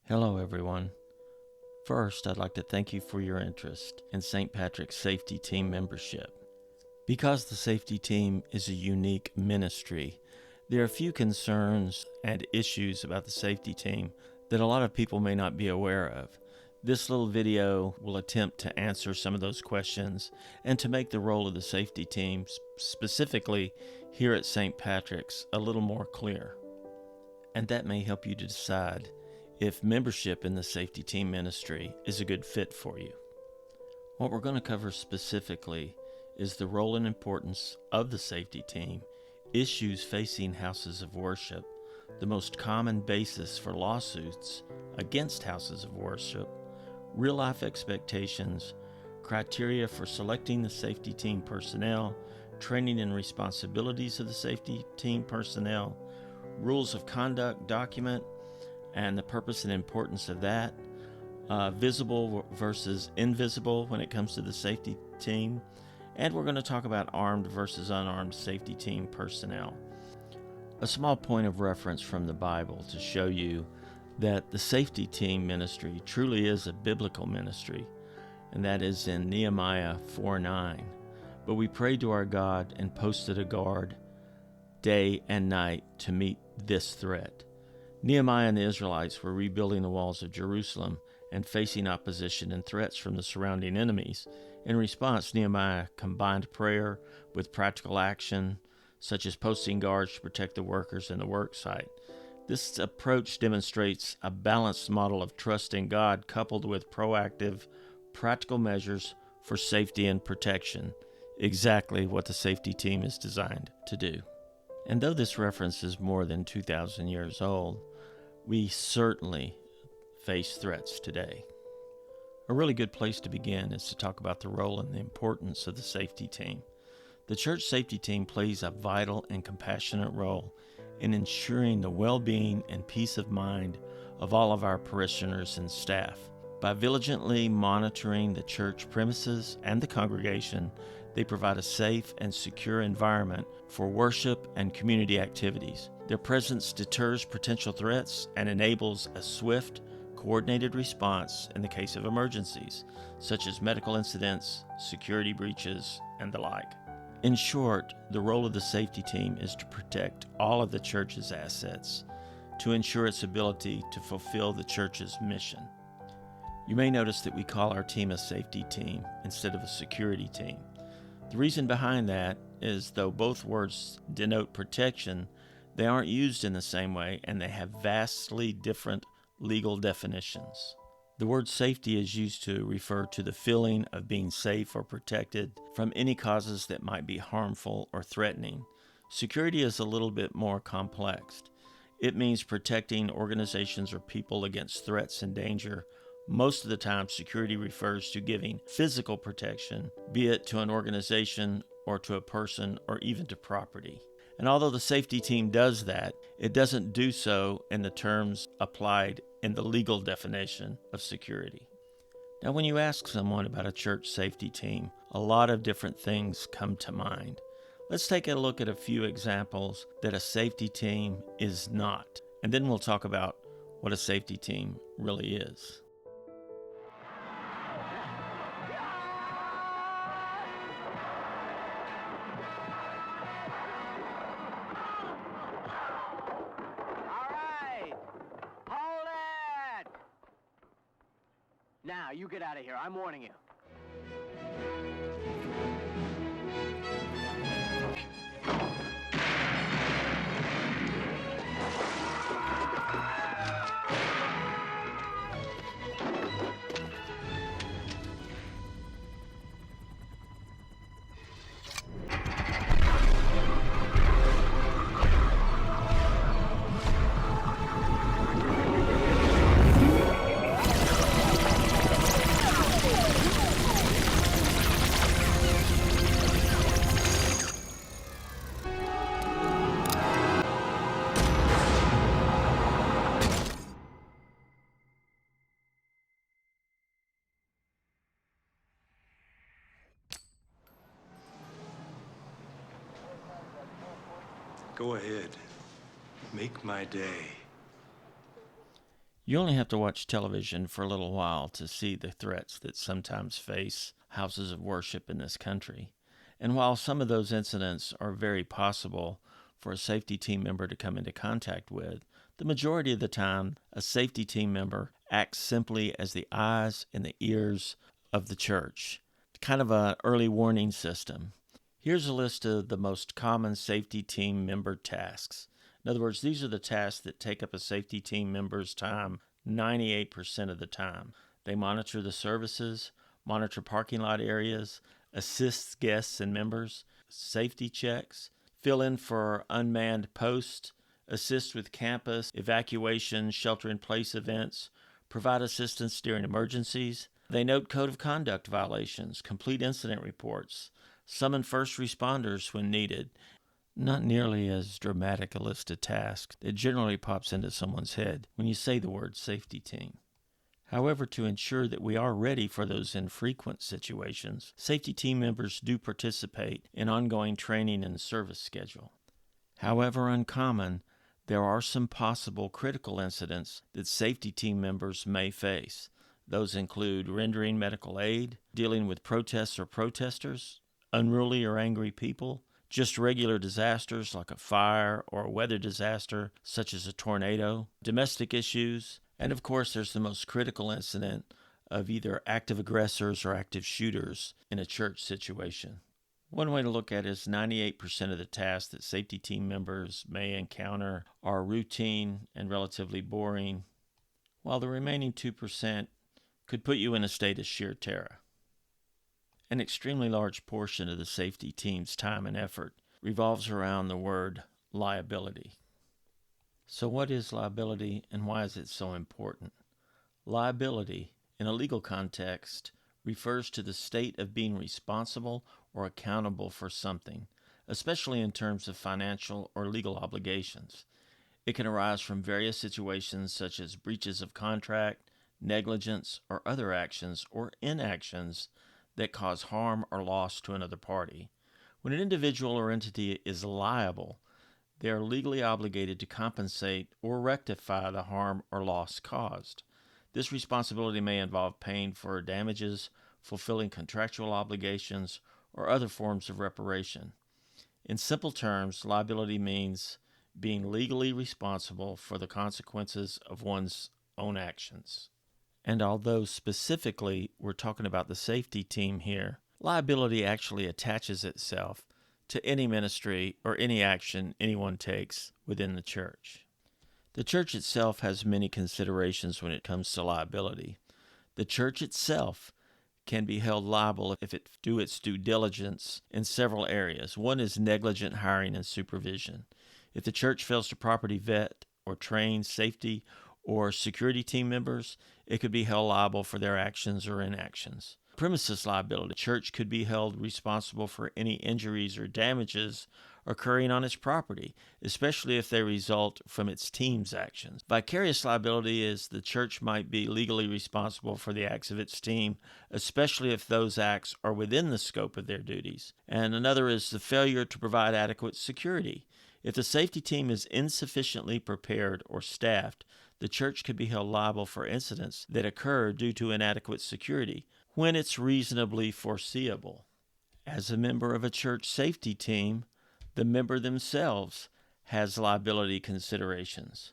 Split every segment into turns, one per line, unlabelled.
Hello, everyone. First, I'd like to thank you for your interest in St. Patrick's Safety Team membership. Because the Safety Team is a unique ministry, there are a few concerns and issues about the Safety Team that a lot of people may not be aware of. This little video will attempt to answer some of those questions and to make the role of the Safety Team, specifically here at St. Patrick's, a little more clear. And that may help you to decide if membership in the Safety Team ministry is a good fit for you. What we're going to cover specifically is the role and importance of the Safety Team, issues facing houses of worship, the most common basis for lawsuits against houses of worship, real-life expectations, criteria for selecting the Safety Team personnel, training and responsibilities of the Safety Team personnel, rules of conduct document, and the purpose and importance of that, visible versus invisible when it comes to the Safety Team, and we're going to talk about armed versus unarmed Safety Team personnel. A small point of reference from the Bible to show you that the Safety Team ministry truly is a biblical ministry, and that is in Nehemiah 4:9. But we prayed to our God and posted a guard day and night to meet this threat. Nehemiah and the Israelites were rebuilding the walls of Jerusalem and facing opposition and threats from the surrounding enemies. In response, Nehemiah combined prayer with practical action, such as posting guards to protect the workers in the work site. This approach demonstrates a balanced model of trust in God coupled with proactive, practical measures for safety and protection, exactly what the Safety Team is designed to do. And though this reference is more than 2,000 years old, we certainly face threats today. A really good place to begin is to talk about the role and the importance of the Safety Team. The church Safety Team plays a vital and compassionate role in ensuring the well-being and peace of mind of all of our parishioners and staff. By vigilantly monitoring the church premises and the congregation, they provide a safe and secure environment for worship and community activities. Their presence deters potential threats and enables a swift, coordinated response in the case of emergencies, such as medical incidents, security breaches, and the like. In short, the role of the Safety Team is to protect all of the church's assets, to ensure its ability to fulfill the church's mission. You may notice that we call our team a Safety Team instead of a Security Team. The reason behind that is, though both words denote protection, they aren't used in the same way and they have vastly different legal definitions. The word safety is used to refer to the feeling of being safe or protected from any causes that might be harmful or threatening. Security is a little bit more complex. It means protecting organizations or people against threats and danger. Most of the time, security refers to giving physical protection, be it to an organization or to a person or even to property. And although the Safety Team does that, it doesn't do so in the terms applied in the legal definition of security. Now, when you ask someone about a church Safety Team, a lot of different things come to mind. Let's take a look at a few examples that a Safety Team is not, and then we'll talk about what a Safety Team really is.
Now, you get out of here. I'm warning you.
Go ahead. Make my day.
You only have to watch television for a little while to see the threats that sometimes face houses of worship in this country. And while some of those incidents are very possible for a safety team member to come into contact with, the majority of the time, a safety team member acts simply as the eyes and the ears of the church, kind of an early warning system. Here's a list of the most common safety team member tasks. In other words, these are the tasks that take up a safety team member's time 98% of the time. They monitor the services, monitor parking lot areas, assist guests and members, safety checks, fill in for unmanned posts, assist with campus evacuation, shelter-in-place events, provide assistance during emergencies. They note code of conduct violations, complete incident reports, summon first responders when needed. Not nearly as dramatic a list of tasks that generally pops into someone's head when you say the word safety team. However, to ensure that we are ready for those infrequent situations, safety team members do participate in ongoing training and service schedule. However uncommon, there are some possible critical incidents that safety team members may face. Those include rendering medical aid, dealing with protests or protesters, unruly or angry people, just regular disasters like a fire or a weather disaster such as a tornado, domestic issues, and of course there's the most critical incident of either active aggressors or active shooters in a church situation. One way to look at it is 98% of the tasks that safety team members may encounter are routine and relatively boring, while the remaining 2% could put you in a state of sheer terror. An extremely large portion of the safety team's time and effort revolves around the word liability. So what is liability and why is it so important? Liability, in a legal context, refers to the state of being responsible or accountable for something, especially in terms of financial or legal obligations. It can arise from various situations such as breaches of contract, negligence, or other actions or inactions that cause harm or loss to another party. When an individual or entity is liable, they are legally obligated to compensate or rectify the harm or loss caused. This responsibility may involve paying for damages, fulfilling contractual obligations, or other forms of reparation. In simple terms, liability means being legally responsible for the consequences of one's own actions. And although specifically we're talking about the safety team here, liability actually attaches itself to any ministry or any action anyone takes within the church. The church itself has many considerations when it comes to liability. The church itself can be held liable if it do its due diligence in several areas. One is negligent hiring and supervision. If the church fails to properly vet or train safety or security team members, it could be held liable for their actions or inactions. Premises liability. The church could be held responsible for any injuries or damages occurring on its property, especially if they result from its team's actions. Vicarious liability is the church might be legally responsible for the acts of its team, especially if those acts are within the scope of their duties. And another is the failure to provide adequate security. If the safety team is insufficiently prepared or staffed, the church could be held liable for incidents that occur due to inadequate security when it's reasonably foreseeable. As a member of a church safety team, the member themselves has liability considerations.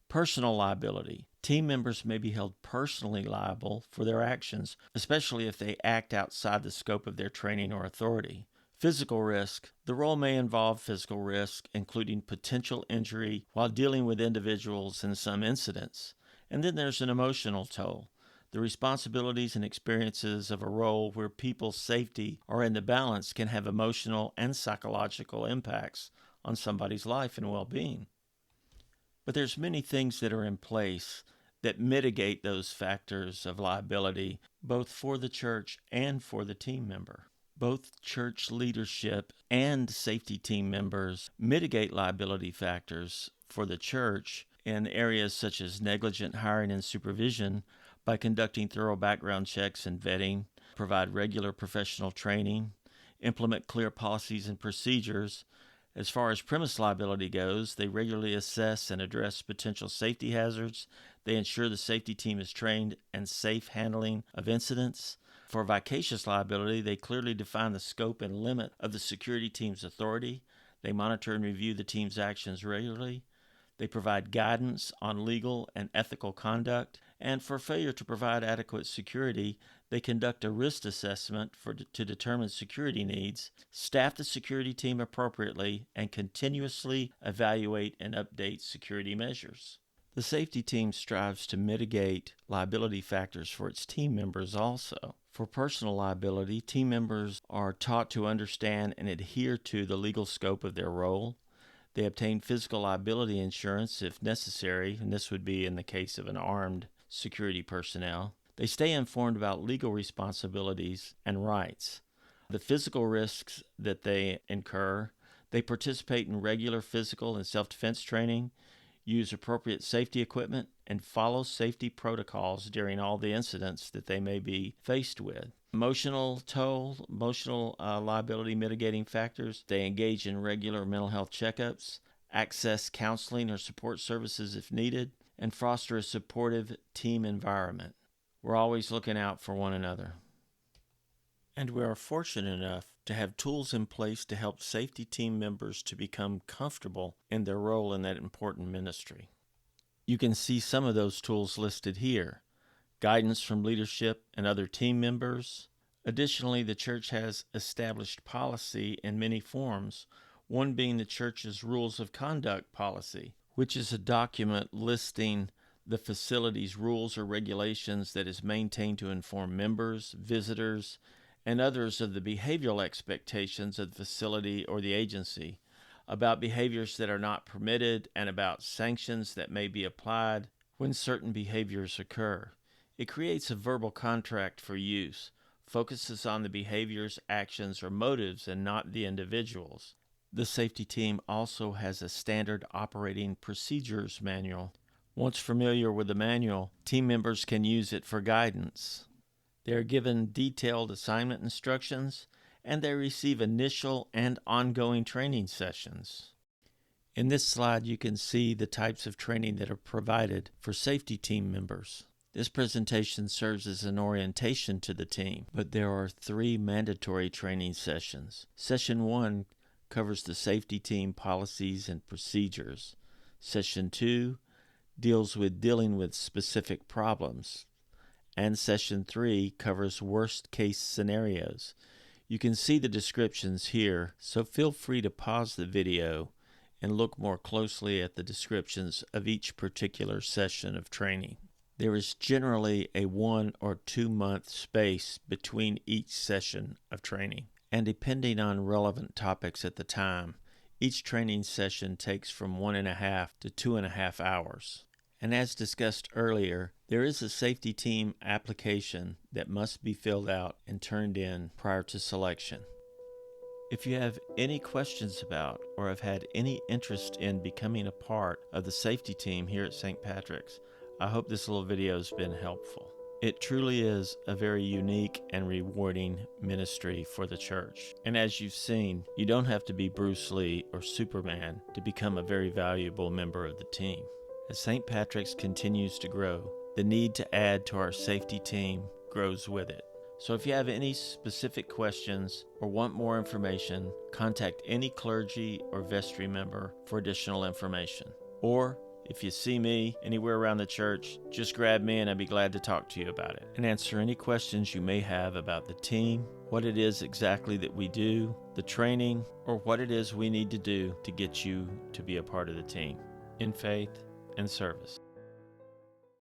Personal liability. Team members may be held personally liable for their actions, especially if they act outside the scope of their training or authority. Physical risk. The role may involve physical risk, including potential injury while dealing with individuals in some incidents. And then there's an emotional toll. The responsibilities and experiences of a role where people's safety are in the balance can have emotional and psychological impacts on somebody's life and well-being. But there's many things that are in place that mitigate those factors of liability, both for the church and for the team member. Both church leadership and safety team members mitigate liability factors for the church in areas such as negligent hiring and supervision by conducting thorough background checks and vetting, provide regular professional training, implement clear policies and procedures, As far as premise liability goes, they regularly assess and address potential safety hazards. They ensure the safety team is trained in safe handling of incidents. For vicarious liability, they clearly define the scope and limit of the security team's authority. They monitor and review the team's actions regularly. They provide guidance on legal and ethical conduct. And for failure to provide adequate security, they conduct a risk assessment to determine security needs, staff the security team appropriately, and continuously evaluate and update security measures. The safety team strives to mitigate liability factors for its team members also. For personal liability, team members are taught to understand and adhere to the legal scope of their role. They obtain physical liability insurance if necessary, and this would be in the case of an armed security personnel. They stay informed about legal responsibilities and rights. The physical risks that they incur, they participate in regular physical and self-defense training, use appropriate safety equipment, and follow safety protocols during all the incidents that they may be faced with. Emotional liability mitigating factors, they engage in regular mental health checkups, access counseling or support services if needed, and foster a supportive team environment. We're always looking out for one another. And we are fortunate enough to have tools in place to help safety team members to become comfortable in their role in that important ministry. You can see some of those tools listed here. Guidance from leadership and other team members. Additionally, the church has established policy in many forms, one being the church's Rules of Conduct policy, which is a document listing the facility's rules or regulations that is maintained to inform members, visitors, and others of the behavioral expectations of the facility or the agency, about behaviors that are not permitted, and about sanctions that may be applied when certain behaviors occur. It creates a verbal contract for use, focuses on the behaviors, actions, or motives and not the individuals. The safety team also has a standard operating procedures manual. Once familiar with the manual, team members can use it for guidance. They are given detailed assignment instructions, and they receive initial and ongoing training sessions. In this slide, you can see the types of training that are provided for safety team members. This presentation serves as an orientation to the team, but there are 3 mandatory training sessions. Session 1 covers the safety team policies and procedures. Session 2 deals with dealing with specific problems. And Session 3 covers worst-case scenarios. You can see the descriptions here, so feel free to pause the video and look more closely at the descriptions of each particular session of training. There is generally a 1 or 2 month space between each session of training, and depending on relevant topics at the time, each training session takes from 1.5 to 2.5 hours. And as discussed earlier, there is a safety team application that must be filled out and turned in prior to selection. If you have any questions about or have had any interest in becoming a part of the safety team here at St. Patrick's, I hope this little video has been helpful. It truly is a very unique and rewarding ministry for the church. And as you've seen, you don't have to be Bruce Lee or Superman to become a very valuable member of the team. As St. Patrick's continues to grow, the need to add to our safety team grows with it. So if you have any specific questions or want more information, contact any clergy or vestry member for additional information. Or if you see me anywhere around the church, just grab me and I'd be glad to talk to you about it and answer any questions you may have about the team, what it is exactly that we do, the training, or what it is we need to do to get you to be a part of the team in faith and service.